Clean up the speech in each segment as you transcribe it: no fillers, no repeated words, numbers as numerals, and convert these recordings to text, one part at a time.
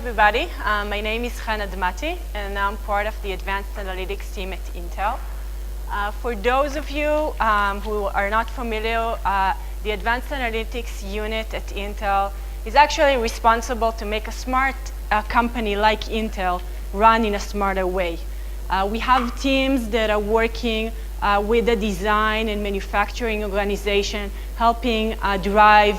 everybody. My name is Hannah Dmati, and I'm part of the Advanced Analytics team at Intel. For those of you who are not familiar, the Advanced Analytics unit at Intel is actually responsible to make a smart company like Intel run in a smarter way. We have teams that are working with the design and manufacturing organization, helping drive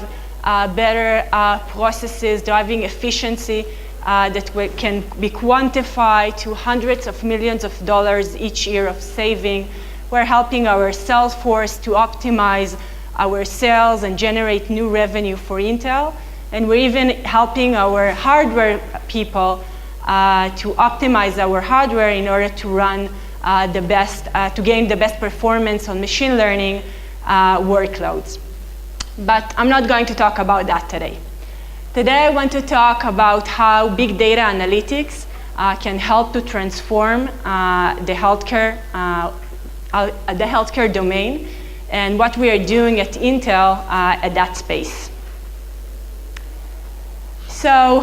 better processes, driving efficiency that can be quantified to hundreds of millions of dollars each year of saving. We're helping our sales force to optimize our sales and generate new revenue for Intel. And we're even helping our hardware people to optimize our hardware in order to run to gain the best performance on machine learning workloads. But I'm not going to talk about that today. Today I want to talk about how big data analytics can help to transform the healthcare domain and what we are doing at Intel at that space. So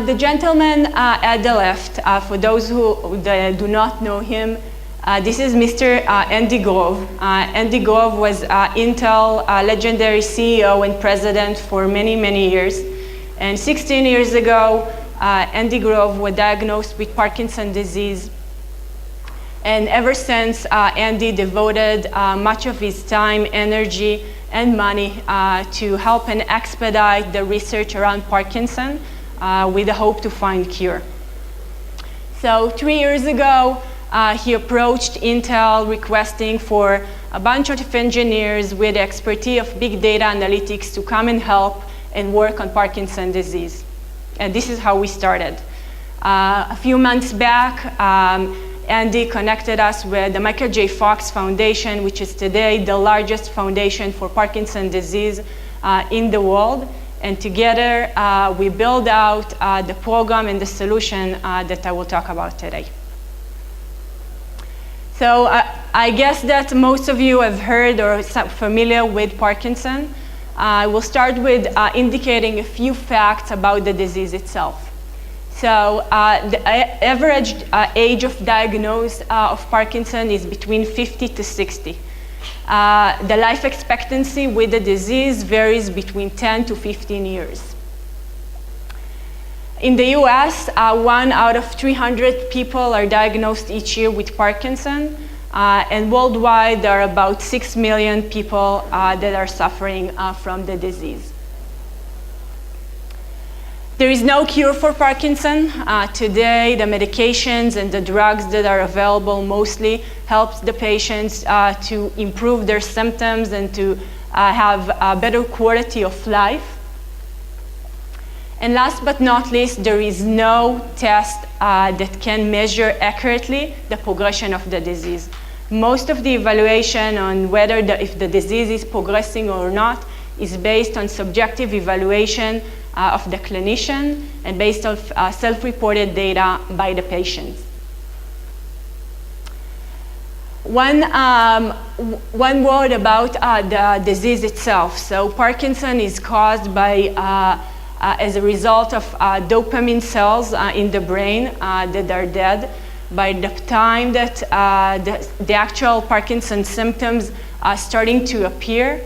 the gentleman at the left, for those who do not know him, this is Mr. Andy Grove. Andy Grove was Intel legendary CEO and president for many, many years. And 16 years ago, Andy Grove was diagnosed with Parkinson's disease. And ever since, Andy devoted much of his time, energy, and money to help and expedite the research around Parkinson with the hope to find cure. So 3 years ago, he approached Intel requesting for a bunch of engineers with the expertise of big data analytics to come and help and work on Parkinson's disease. And this is how we started. A few months back, Andy connected us with the Michael J. Fox Foundation, which is today the largest foundation for Parkinson's disease in the world. And together, we build out the program and the solution that I will talk about today. So I guess that most of you have heard or are familiar with Parkinson. I will start with indicating a few facts about the disease itself. So the average age of diagnosis of Parkinson is between 50 to 60. The life expectancy with the disease varies between 10 to 15 years. In the US, 1 out of 300 people are diagnosed each year with Parkinson, and worldwide there are about 6 million people that are suffering from the disease. There is no cure for Parkinson. Today, the medications and the drugs that are available mostly help the patients to improve their symptoms and to have a better quality of life. And last but not least, there is no test that can measure accurately the progression of the disease. Most of the evaluation on whether if the disease is progressing or not is based on subjective evaluation of the clinician and based on self-reported data by the patients. One word about the disease itself. So Parkinson is caused by as a result of dopamine cells in the brain that are dead. By the time that the actual Parkinson's symptoms are starting to appear,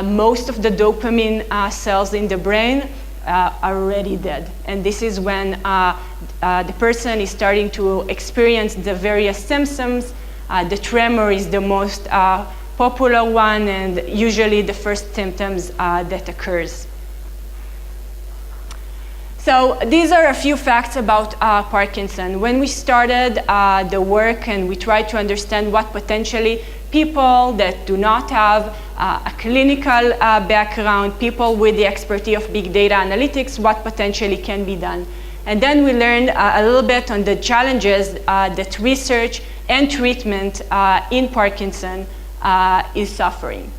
most of the dopamine cells in the brain are already dead. And this is when the person is starting to experience the various symptoms. The tremor is the most popular one and usually the first symptoms that occurs. So these are a few facts about Parkinson. When we started the work and we tried to understand what potentially people that do not have a clinical background, people with the expertise of big data analytics, what potentially can be done. And then we learned a little bit on the challenges that research and treatment in Parkinson is suffering.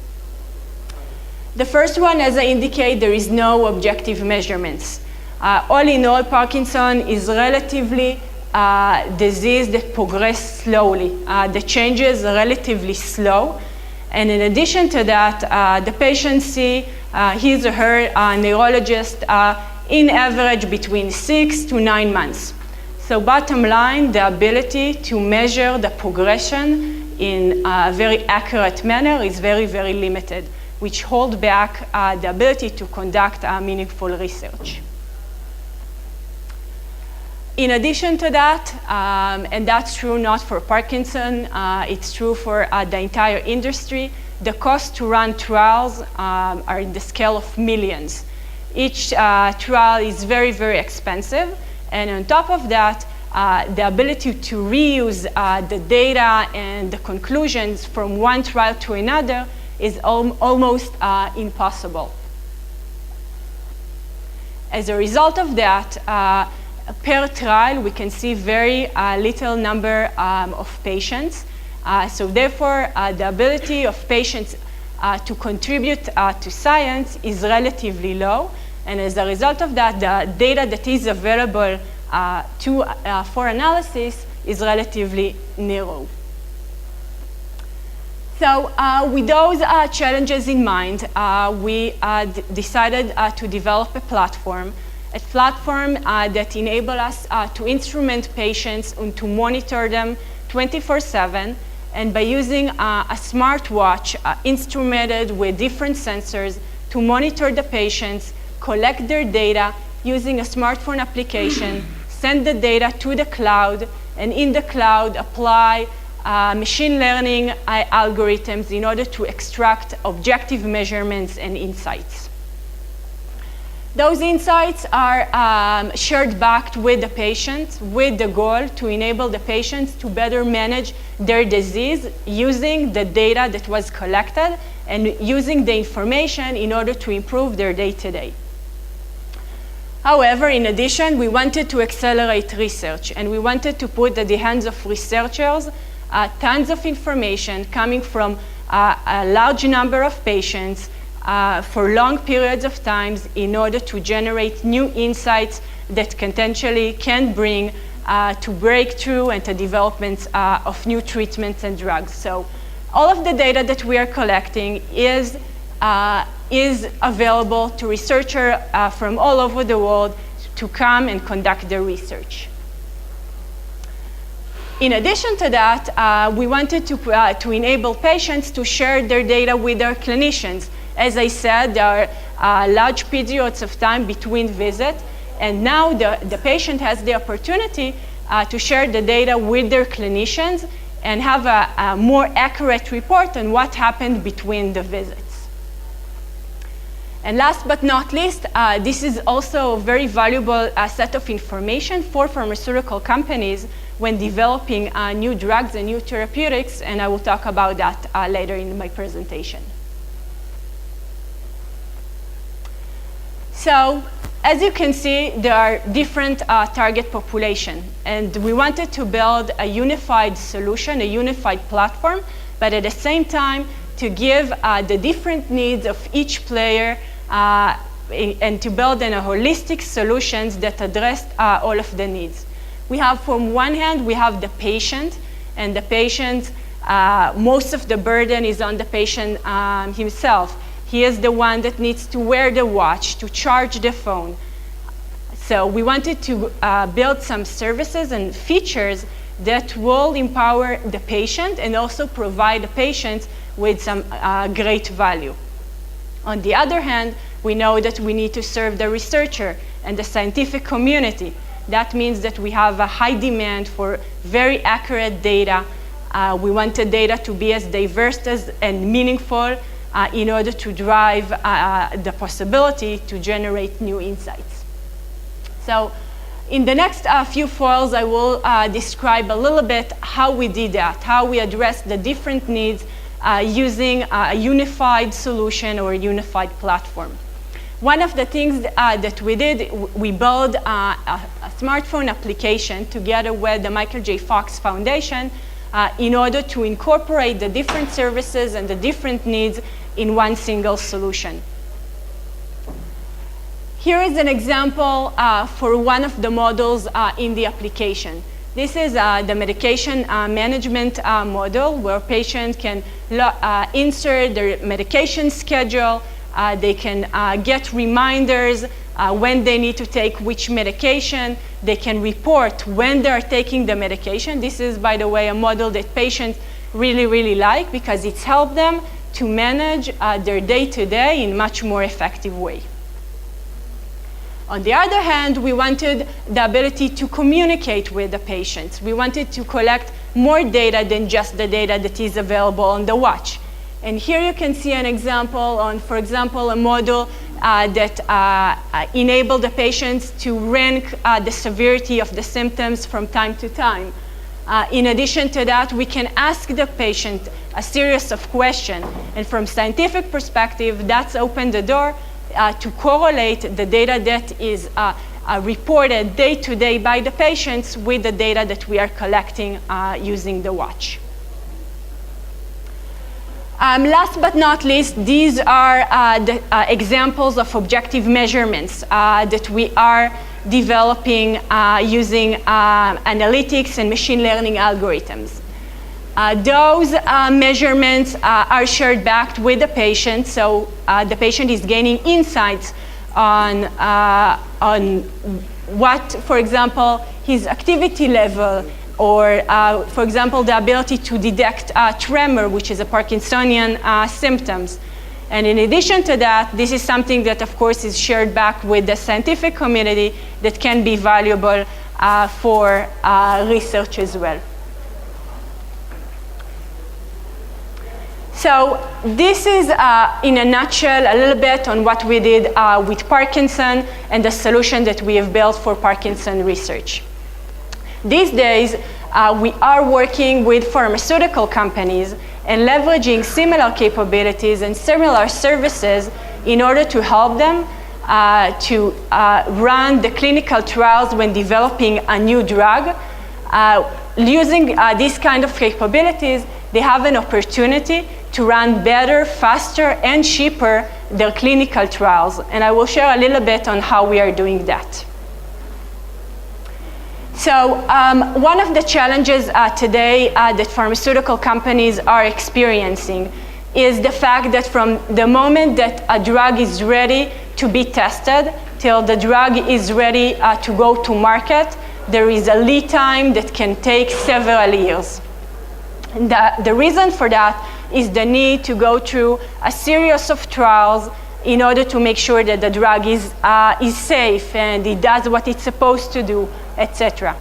The first one, as I indicate, there is no objective measurements. All in all, Parkinson is relatively disease that progresses slowly. The changes are relatively slow. And in addition to that, the patient see his or her neurologist in average between 6 to 9 months. So bottom line, the ability to measure the progression in a very accurate manner is very, very limited, which hold back the ability to conduct meaningful research. In addition to that, and that's true not for Parkinson, it's true for the entire industry, the cost to run trials are in the scale of millions. Each trial is very, very expensive. And on top of that, the ability to reuse the data and the conclusions from one trial to another is almost impossible. As a result of that, per trial, we can see very little number of patients. So therefore, the ability of patients to contribute to science is relatively low. And as a result of that, the data that is available for analysis is relatively narrow. So with those challenges in mind, we decided to develop a platform that enables us to instrument patients and to monitor them 24/7. And by using a smartwatch instrumented with different sensors to monitor the patients, collect their data using a smartphone application, send the data to the cloud, and in the cloud apply machine learning algorithms in order to extract objective measurements and insights. Those insights are shared back with the patient with the goal to enable the patients to better manage their disease using the data that was collected and using the information in order to improve their day-to-day. However, in addition, we wanted to accelerate research, and we wanted to put at the hands of researchers tons of information coming from a large number of patients for long periods of time in order to generate new insights that potentially can bring to breakthrough and to development of new treatments and drugs. So all of the data that we are collecting is available to researchers from all over the world to come and conduct their research. In addition to that, we wanted to enable patients to share their data with their clinicians. As I said, there are large periods of time between visits, and now the patient has the opportunity to share the data with their clinicians and have a more accurate report on what happened between the visits. And last but not least, this is also a very valuable set of information for pharmaceutical companies when developing new drugs and new therapeutics, and I will talk about that later in my presentation. So, as you can see, there are different target population, and we wanted to build a unified solution, a unified platform, but at the same time to give the different needs of each player and to build a holistic solutions that address all of the needs. We have, from one hand, we have the patient, and the patient, most of the burden is on the patient himself. He is the one that needs to wear the watch, to charge the phone. So we wanted to build some services and features that will empower the patient and also provide the patient with some great value. On the other hand, we know that we need to serve the researcher and the scientific community. That means that we have a high demand for very accurate data. We want the data to be as diverse and meaningful in order to drive the possibility to generate new insights. So in the next few files, I will describe a little bit how we did that, how we addressed the different needs using a unified solution or a unified platform. One of the things that we did, we built a smartphone application together with the Michael J. Fox Foundation in order to incorporate the different services and the different needs in one single solution. Here is an example for one of the models in the application. This is the medication management model where patients can insert their medication schedule. They can get reminders when they need to take which medication. They can report when they're taking the medication. This is, by the way, a model that patients really, really like because it's helped them to manage their day-to-day in a much more effective way. On the other hand, we wanted the ability to communicate with the patients. We wanted to collect more data than just the data that is available on the watch. And here you can see an example on, for example, a model that enabled the patients to rank the severity of the symptoms from time to time. In addition to that, we can ask the patient a series of questions. And from scientific perspective, that's opened the door to correlate the data that is reported day to day by the patients with the data that we are collecting using the watch. Last but not least, these are the examples of objective measurements that we are developing using analytics and machine learning algorithms. Those measurements are shared back with the patient, so the patient is gaining insights on what, for example, his activity level, or, for example, the ability to detect tremor, which is a Parkinsonian symptoms. And in addition to that, this is something that, of course, is shared back with the scientific community that can be valuable for research as well. So this is, in a nutshell, a little bit on what we did with Parkinson and the solution that we have built for Parkinson research. These days, we are working with pharmaceutical companies and leveraging similar capabilities and similar services in order to help them to run the clinical trials when developing a new drug. Using these kind of capabilities, they have an opportunity to run better, faster, and cheaper their clinical trials. And I will share a little bit on how we are doing that. So one of the challenges today that pharmaceutical companies are experiencing is the fact that from the moment that a drug is ready to be tested till the drug is ready to go to market, there is a lead time that can take several years. And the reason for that is the need to go through a series of trials in order to make sure that the drug is safe and it does what it's supposed to do, etc.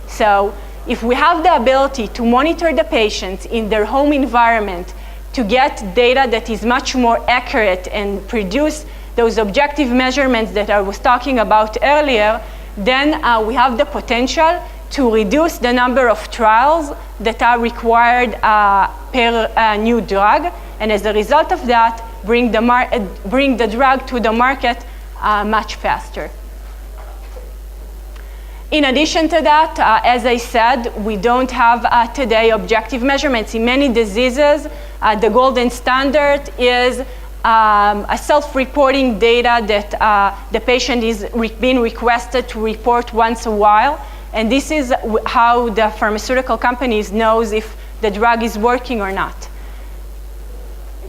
So if we have the ability to monitor the patients in their home environment to get data that is much more accurate and produce those objective measurements that I was talking about earlier, then we have the potential to reduce the number of trials that are required per new drug, and as a result of that, bring the drug to the market much faster. In addition to that, as I said, we don't have today objective measurements. In many diseases, the golden standard is a self-reporting data that the patient is being requested to report once a while. And this is how the pharmaceutical companies knows if the drug is working or not.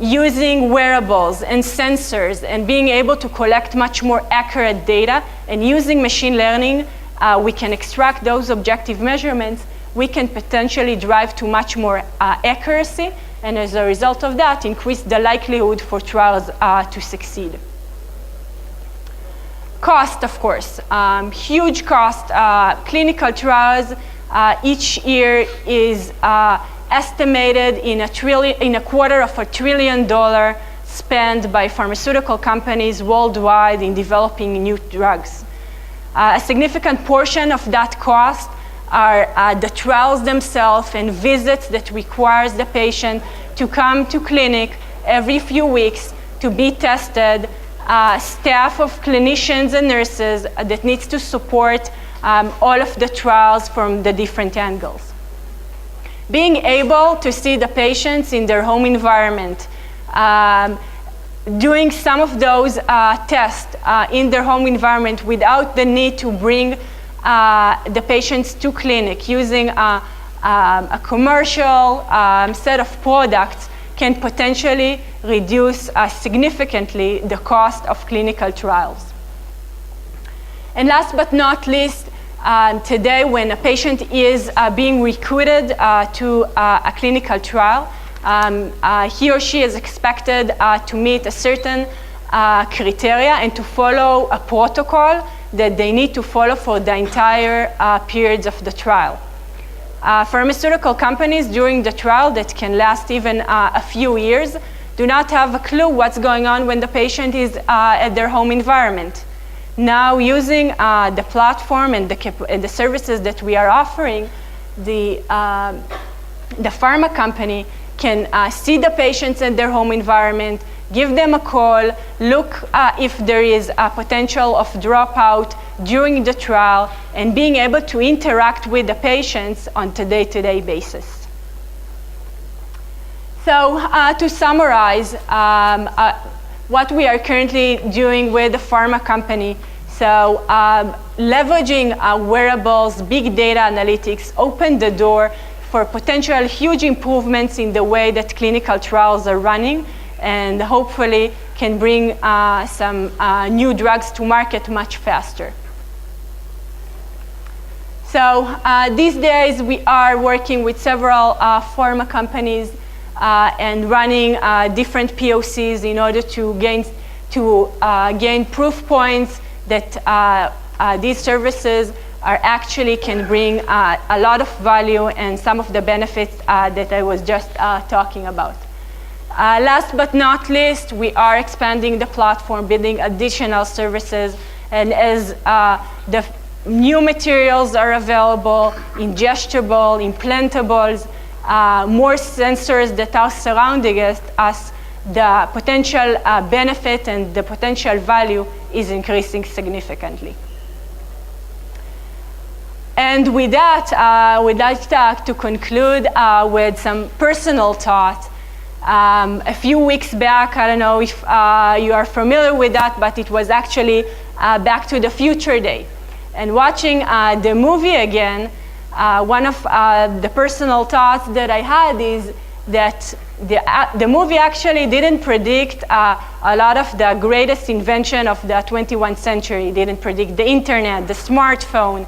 Using wearables and sensors and being able to collect much more accurate data and using machine learning, we can extract those objective measurements. We can potentially drive to much more accuracy, and as a result of that, increase the likelihood for trials to succeed. Cost, of course, huge cost. Clinical trials each year is estimated in $250 billion spent by pharmaceutical companies worldwide in developing new drugs. A significant portion of that cost are the trials themselves and visits that requires the patient to come to clinic every few weeks to be tested, staff of clinicians and nurses that needs to support all of the trials from the different angles. Being able to see the patients in their home environment, doing some of those tests in their home environment without the need to bring the patients to clinic using a commercial set of products can potentially reduce significantly the cost of clinical trials. And last but not least, today when a patient is being recruited to a clinical trial, he or she is expected to meet a certain criteria and to follow a protocol that they need to follow for the entire periods of the trial. Pharmaceutical companies during the trial that can last even a few years do not have a clue what's going on when the patient is at their home environment. Now, using the platform and the services that we are offering, the pharma company can see the patients in their home environment, give them a call, look if there is a potential of dropout during the trial, and being able to interact with the patients on a day-to-day basis. So to summarize what we are currently doing with the pharma company, so leveraging wearables, big data analytics opened the door for potential huge improvements in the way that clinical trials are running, and hopefully can bring some new drugs to market much faster. So these days we are working with several pharma companies and running different POCs in order to gain proof points that these services are actually can bring a lot of value and some of the benefits that I was just talking about. Last but not least, we are expanding the platform, building additional services, and as the new materials are available, ingestible, implantables, more sensors that are surrounding us, the potential benefit and the potential value is increasing significantly. And with that, we'd like to conclude with some personal thought. A few weeks back, I don't know if you are familiar with that, but it was actually Back to the Future Day. And watching the movie again, one of the personal thoughts that I had is that the movie actually didn't predict a lot of the greatest invention of the 21st century. It didn't predict the internet, the smartphone,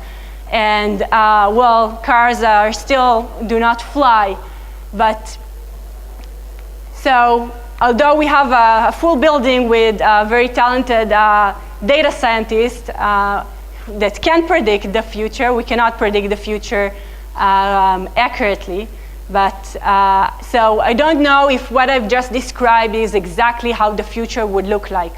and well, cars are still do not fly. But so although we have a full building with very talented data scientists that can predict the future, we cannot predict the future accurately. But so I don't know if what I've just described is exactly how the future would look like.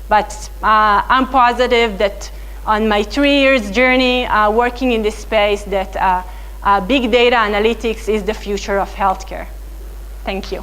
But I'm positive that on my 3 years journey working in this space, that big data analytics is the future of healthcare. Thank you.